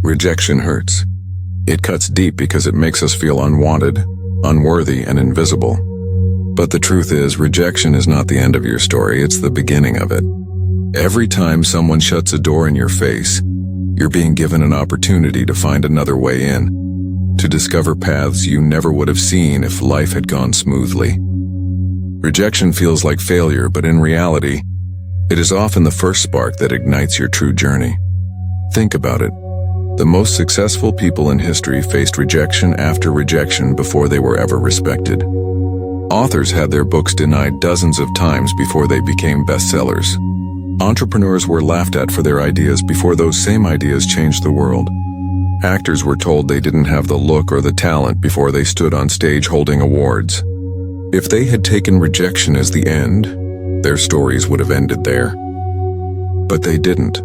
Rejection hurts. It cuts deep because it makes us feel unwanted, unworthy, and invisible. But the truth is, rejection is not the end of your story, it's the beginning of it. Every time someone shuts a door in your face, you're being given an opportunity to find another way in, to discover paths you never would have seen if life had gone smoothly. Rejection feels like failure, but in reality, it is often the first spark that ignites your true journey. Think about it. The most successful people in history faced rejection after rejection before they were ever respected. Authors had their books denied dozens of times before they became bestsellers. Entrepreneurs were laughed at for their ideas before those same ideas changed the world. Actors were told they didn't have the look or the talent before they stood on stage holding awards. If they had taken rejection as the end, their stories would have ended there. But they didn't.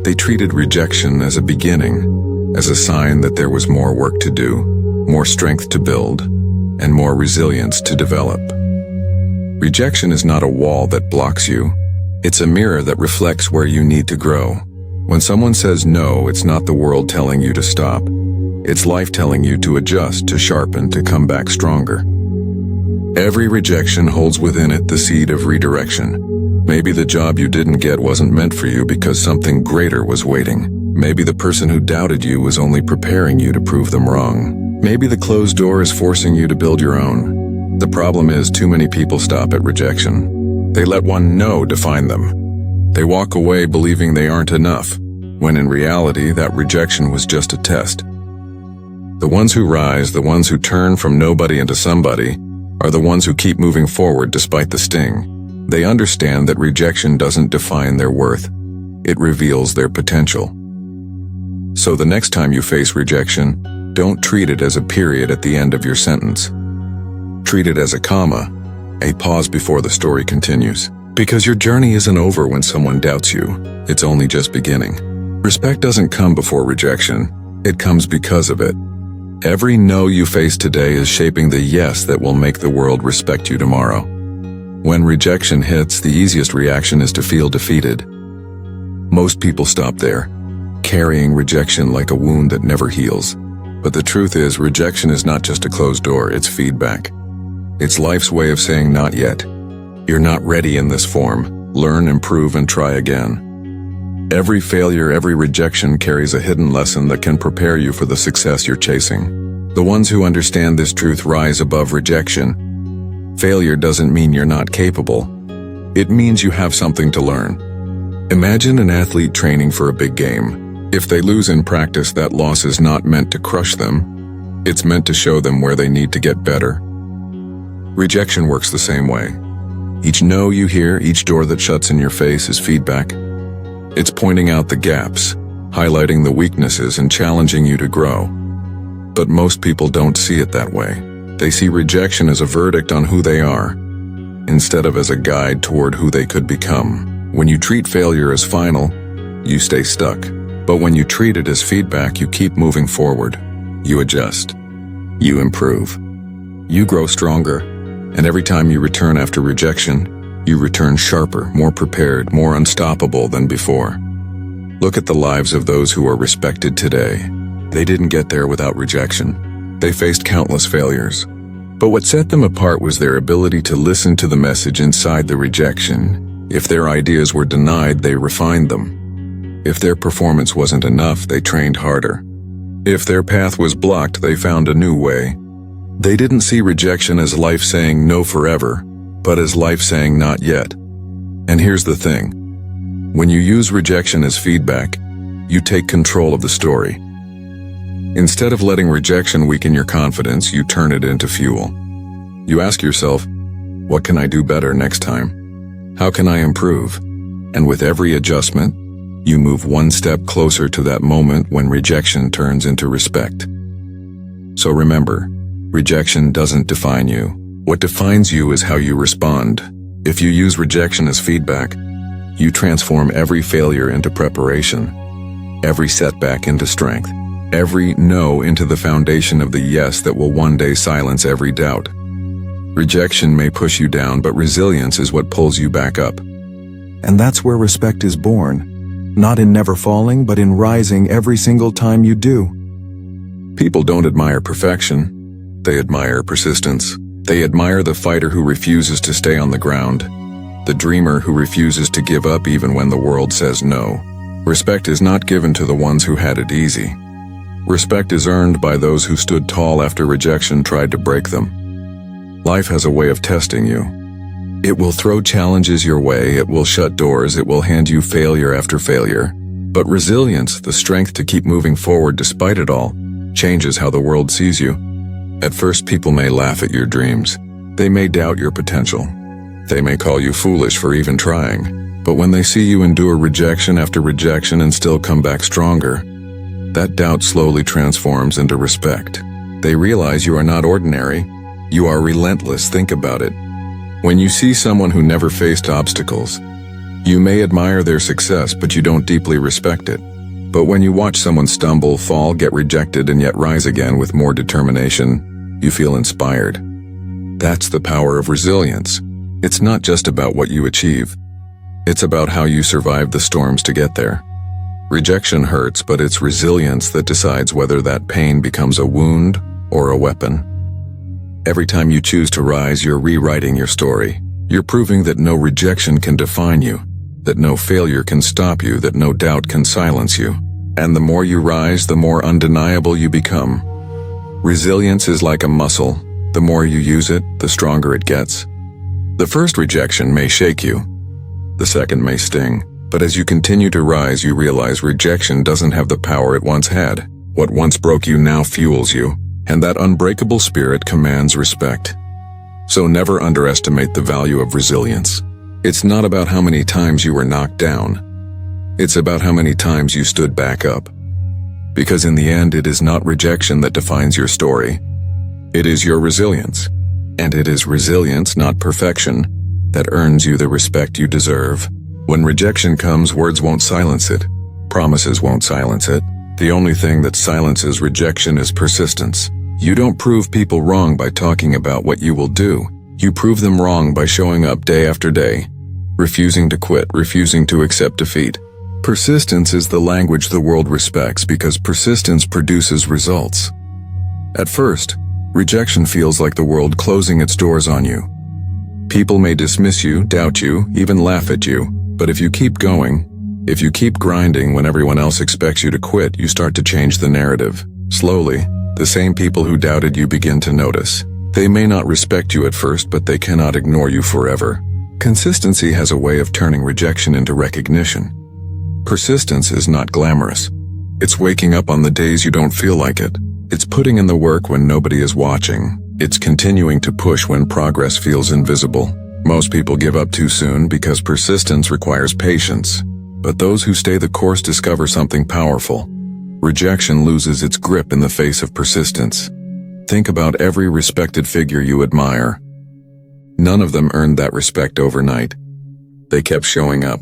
They treated rejection as a beginning, as a sign that there was more work to do, more strength to build, and more resilience to develop. Rejection is not a wall that blocks you. It's a mirror that reflects where you need to grow. When someone says no, it's not the world telling you to stop. It's life telling you to adjust, to sharpen, to come back stronger. Every rejection holds within it the seed of redirection. Maybe the job you didn't get wasn't meant for you because something greater was waiting. Maybe the person who doubted you was only preparing you to prove them wrong. Maybe the closed door is forcing you to build your own. The problem is, too many people stop at rejection. They let one no define them. They walk away believing they aren't enough, when in reality that rejection was just a test. The ones who rise, the ones who turn from nobody into somebody, are the ones who keep moving forward despite the sting. They understand that rejection doesn't define their worth. It reveals their potential. So the next time you face rejection, don't treat it as a period at the end of your sentence. Treat it as a comma, a pause before the story continues. Because your journey isn't over when someone doubts you. It's only just beginning. Respect doesn't come before rejection. It comes because of it. Every no you face today is shaping the yes that will make the world respect you tomorrow. When rejection hits, the easiest reaction is to feel defeated. Most people stop there, carrying rejection like a wound that never heals. But the truth is, rejection is not just a closed door, it's feedback. It's life's way of saying not yet. You're not ready in this form. Learn, improve, and try again. Every failure, every rejection carries a hidden lesson that can prepare you for the success you're chasing. The ones who understand this truth rise above rejection. Failure doesn't mean you're not capable. It means you have something to learn. Imagine an athlete training for a big game. If they lose in practice, that loss is not meant to crush them. It's meant to show them where they need to get better. Rejection works the same way. Each no you hear, each door that shuts in your face is feedback. It's pointing out the gaps, highlighting the weaknesses, and challenging you to grow. But most people don't see it that way. They see rejection as a verdict on who they are, instead of as a guide toward who they could become. When you treat failure as final, you stay stuck. But when you treat it as feedback, you keep moving forward. You adjust. You improve. You grow stronger. And every time you return after rejection, you return sharper, more prepared, more unstoppable than before. Look at the lives of those who are respected today. They didn't get there without rejection. They faced countless failures. But what set them apart was their ability to listen to the message inside the rejection. If their ideas were denied, they refined them. If their performance wasn't enough, they trained harder. If their path was blocked, they found a new way. They didn't see rejection as life saying no forever, but as life saying not yet. And here's the thing. When you use rejection as feedback, you take control of the story. Instead of letting rejection weaken your confidence, you turn it into fuel. You ask yourself, what can I do better next time? How can I improve? And with every adjustment, you move one step closer to that moment when rejection turns into respect. So remember, rejection doesn't define you. What defines you is how you respond. If you use rejection as feedback, you transform every failure into preparation, every setback into strength, every no into the foundation of the yes that will one day silence every doubt. Rejection may push you down, but resilience is what pulls you back up. And that's where respect is born. Not in never falling, but in rising every single time you do. People don't admire perfection. They admire persistence. They admire the fighter who refuses to stay on the ground, the dreamer who refuses to give up even when the world says no. Respect is not given to the ones who had it easy. Respect is earned by those who stood tall after rejection tried to break them. Life has a way of testing you. It will throw challenges your way, it will shut doors, it will hand you failure after failure. But resilience, the strength to keep moving forward despite it all, changes how the world sees you. At first, people may laugh at your dreams. They may doubt your potential. They may call you foolish for even trying. But when they see you endure rejection after rejection and still come back stronger, that doubt slowly transforms into respect. They realize you are not ordinary. You are relentless. Think about it. When you see someone who never faced obstacles, you may admire their success, but you don't deeply respect it. But when you watch someone stumble, fall, get rejected, and yet rise again with more determination, you feel inspired. That's the power of resilience. It's not just about what you achieve. It's about how you survive the storms to get there. Rejection hurts, but it's resilience that decides whether that pain becomes a wound or a weapon. Every time you choose to rise, you're rewriting your story. You're proving that no rejection can define you, that no failure can stop you, that no doubt can silence you. And the more you rise, the more undeniable you become. Resilience is like a muscle. The more you use it, the stronger it gets. The first rejection may shake you. The second may sting. But as you continue to rise, you realize rejection doesn't have the power it once had. What once broke you now fuels you, and that unbreakable spirit commands respect. So never underestimate the value of resilience. It's not about how many times you were knocked down. It's about how many times you stood back up. Because in the end, it is not rejection that defines your story. It is your resilience. And it is resilience, not perfection, that earns you the respect you deserve. When rejection comes, words won't silence it. Promises won't silence it. The only thing that silences rejection is persistence. You don't prove people wrong by talking about what you will do. You prove them wrong by showing up day after day, refusing to quit, refusing to accept defeat. Persistence is the language the world respects because persistence produces results. At first, rejection feels like the world closing its doors on you. People may dismiss you, doubt you, even laugh at you. But if you keep going, if you keep grinding when everyone else expects you to quit, you start to change the narrative. Slowly, the same people who doubted you begin to notice. They may not respect you at first, but they cannot ignore you forever. Consistency has a way of turning rejection into recognition. Persistence is not glamorous. It's waking up on the days you don't feel like it. It's putting in the work when nobody is watching. It's continuing to push when progress feels invisible. Most people give up too soon because persistence requires patience. But those who stay the course discover something powerful. Rejection loses its grip in the face of persistence. Think about every respected figure you admire. None of them earned that respect overnight. They kept showing up.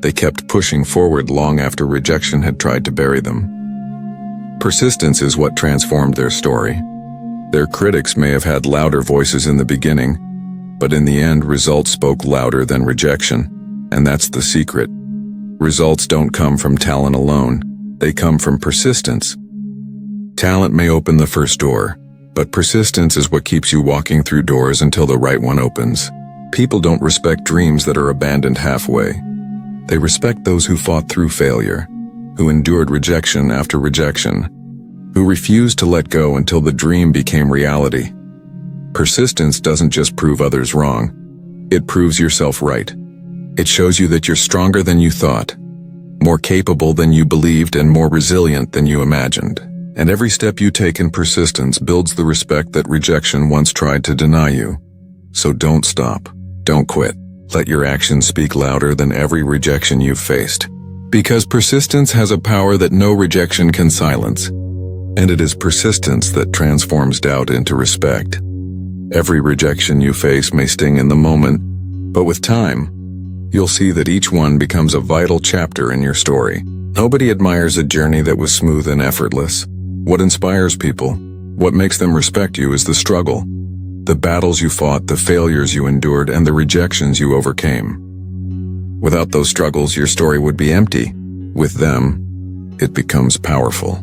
They kept pushing forward long after rejection had tried to bury them. Persistence is what transformed their story. Their critics may have had louder voices in the beginning, but in the end, results spoke louder than rejection. And that's the secret. Results don't come from talent alone. They come from persistence. Talent may open the first door, but persistence is what keeps you walking through doors until the right one opens. People don't respect dreams that are abandoned halfway. They respect those who fought through failure, who endured rejection after rejection, who refused to let go until the dream became reality. Persistence doesn't just prove others wrong. It proves yourself right. It shows you that you're stronger than you thought, more capable than you believed, and more resilient than you imagined. And every step you take in persistence builds the respect that rejection once tried to deny you. So don't stop. Don't quit. Let your actions speak louder than every rejection you've faced. Because persistence has a power that no rejection can silence. And it is persistence that transforms doubt into respect. Every rejection you face may sting in the moment, but with time, you'll see that each one becomes a vital chapter in your story. Nobody admires a journey that was smooth and effortless. What inspires people, what makes them respect you, is the struggle, the battles you fought, the failures you endured, and the rejections you overcame. Without those struggles, your story would be empty. With them, it becomes powerful.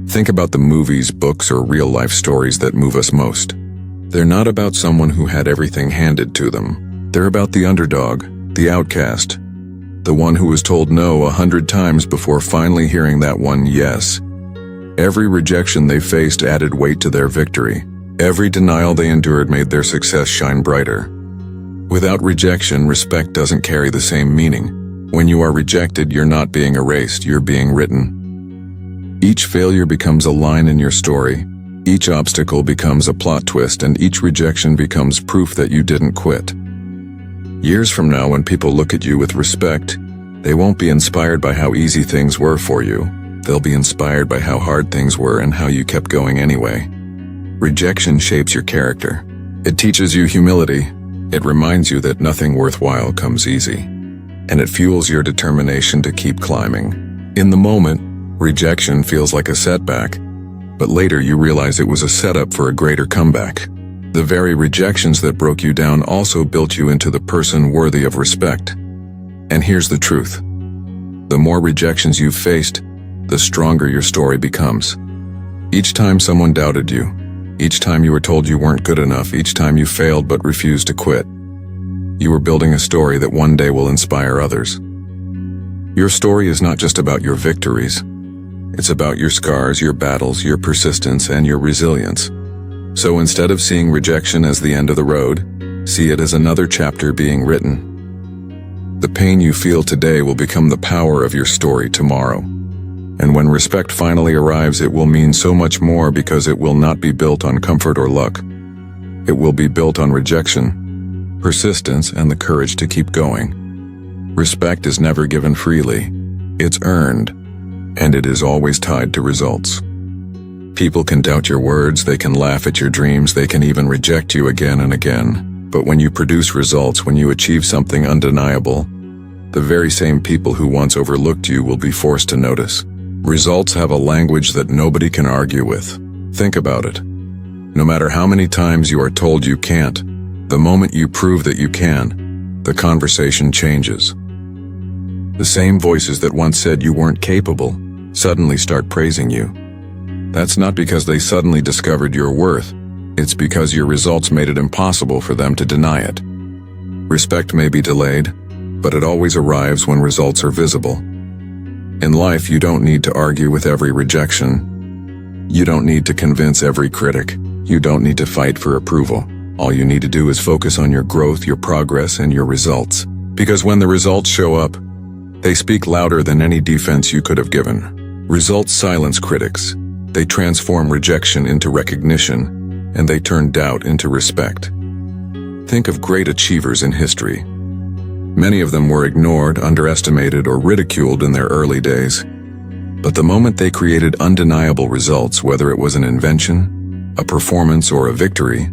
Think about the movies, books, or real-life stories that move us most. They're not about someone who had everything handed to them. They're about the underdog, the outcast, the one who was told no 100 times before finally hearing that one yes. Every rejection they faced added weight to their victory. Every denial they endured made their success shine brighter. Without rejection, respect doesn't carry the same meaning. When you are rejected, you're not being erased, you're being written. Each failure becomes a line in your story. Each obstacle becomes a plot twist, and each rejection becomes proof that you didn't quit. Years from now, when people look at you with respect, they won't be inspired by how easy things were for you. They'll be inspired by how hard things were and how you kept going anyway. Rejection shapes your character. It teaches you humility. It reminds you that nothing worthwhile comes easy. And it fuels your determination to keep climbing. In the moment, rejection feels like a setback, but later you realize it was a setup for a greater comeback. The very rejections that broke you down also built you into the person worthy of respect. And here's the truth. The more rejections you've faced, the stronger your story becomes. Each time someone doubted you, each time you were told you weren't good enough, each time you failed but refused to quit, you were building a story that one day will inspire others. Your story is not just about your victories. It's about your scars, your battles, your persistence, and your resilience. So instead of seeing rejection as the end of the road, see it as another chapter being written. The pain you feel today will become the power of your story tomorrow. And when respect finally arrives, it will mean so much more because it will not be built on comfort or luck. It will be built on rejection, persistence, and the courage to keep going. Respect is never given freely. It's earned, and it is always tied to results. People can doubt your words, they can laugh at your dreams, they can even reject you again and again. But when you produce results, when you achieve something undeniable, the very same people who once overlooked you will be forced to notice. Results have a language that nobody can argue with. Think about it. No matter how many times you are told you can't, the moment you prove that you can, the conversation changes. The same voices that once said you weren't capable suddenly start praising you. That's not because they suddenly discovered your worth. It's because your results made it impossible for them to deny it. Respect may be delayed, but it always arrives when results are visible. In life, you don't need to argue with every rejection. You don't need to convince every critic. You don't need to fight for approval. All you need to do is focus on your growth, your progress, and your results. Because when the results show up, they speak louder than any defense you could have given. Results silence critics. They transform rejection into recognition, and they turn doubt into respect. Think of great achievers in history. Many of them were ignored, underestimated, or ridiculed in their early days. But the moment they created undeniable results, whether it was an invention, a performance, or a victory,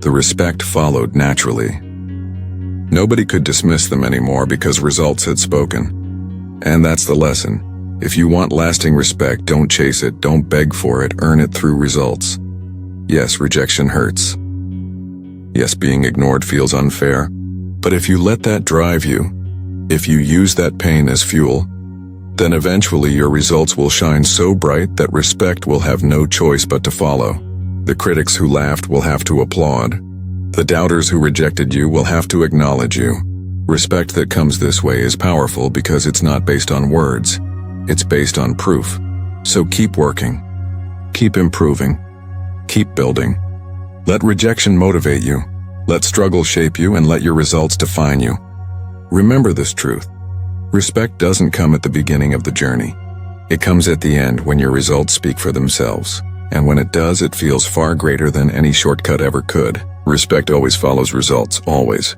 the respect followed naturally. Nobody could dismiss them anymore because results had spoken. And that's the lesson. If you want lasting respect, don't chase it, don't beg for it, earn it through results. Yes, rejection hurts. Yes, being ignored feels unfair. But if you let that drive you, if you use that pain as fuel, then eventually your results will shine so bright that respect will have no choice but to follow. The critics who laughed will have to applaud. The doubters who rejected you will have to acknowledge you. Respect that comes this way is powerful because it's not based on words. It's based on proof. So keep working. Keep improving. Keep building. Let rejection motivate you. Let struggle shape you, and let your results define you. Remember this truth. Respect doesn't come at the beginning of the journey. It comes at the end when your results speak for themselves. And when it does, it feels far greater than any shortcut ever could. Respect always follows results, always.